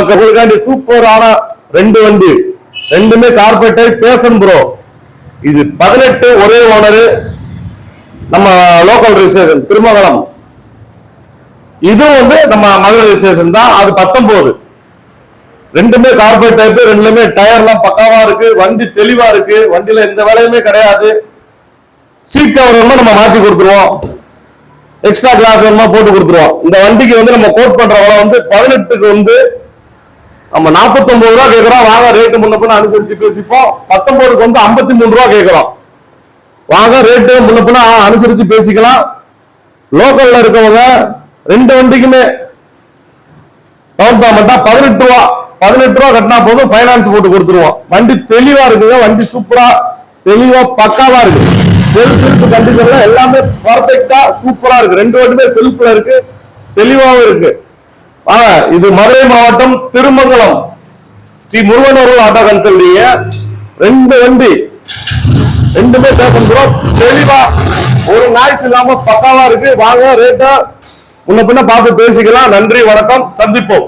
மக்களுக்காண்டி சூப்பரான ரெண்டு வண்டி, ரெண்டுமே கார்பரேட் பேசன் ப்ரோ. இது 18 ஒரே ஓனரு, நம்ம லோக்கல் ரெஜிஸ்ட்ரேஷன் திருமங்கலம். இது வந்து நம்ம மதுரை ரெஜிஸ்ட்ரேஷன் தான். அது 19. ரெண்டுமே கார்பரேட் டைப், ரெண்டுமே டயர்லாம் பக்காவா இருக்கு, வண்டி தெளிவா இருக்கு, வண்டியில எந்த வேலையுமே கிடையாது. சீட் கவர் வேணுமா நம்ம மாற்றி கொடுத்துருவோம், எக்ஸ்ட்ரா கிளாஸ் வேணுமா போட்டு கொடுத்துருவோம். இந்த வண்டிக்கு வந்து நம்ம கோட் பண்ற விலை வந்து 18க்கு வந்து நம்ம 49 ரூபா கேட்கிறோம். வாங்க ரேட்டு முன்ன பின்ன அனுசரிச்சு பேசிப்போம். 19க்கு வந்து 53 ரூபா கேட்கிறோம். வாங்க ரேட்டு முன்ன பின்ன அனுசரிச்சு பேசிக்கலாம். லோக்கல்ல இருக்கவங்க ரெண்டு வண்டிக்குமே டவுன் பேமெண்டா 18 ரூபா கட்டினா போதும், பைனான்ஸ் போட்டு கொடுத்துருவோம். வண்டி தெளிவா இருக்குங்க, வண்டி சூப்பரா தெளிவா பக்காவா இருக்கு. செல்ஃப் கண்டிஷன்ல எல்லாமே பர்ஃபெக்டா சூப்பரா இருக்கு. ரெண்டு வண்டியுமே செல்ஃப்ல இருக்கு, தெளிவாகவும் இருக்கு. இது மதுரை மாவட்டம் திருமங்கலம் ஸ்ரீ முருகன் ஆட்டோ கன்சல்டிங்க. ரெண்டு வண்டி, ரெண்டுமே பேசணும் தெளிவா, ஒரு நாய்ஸ் இல்லாம பக்காவா இருக்கு. வாங்க ரேட்டா முன்ன பின்ன பார்த்து பேசிக்கலாம். நன்றி, வணக்கம், சந்திப்போம்.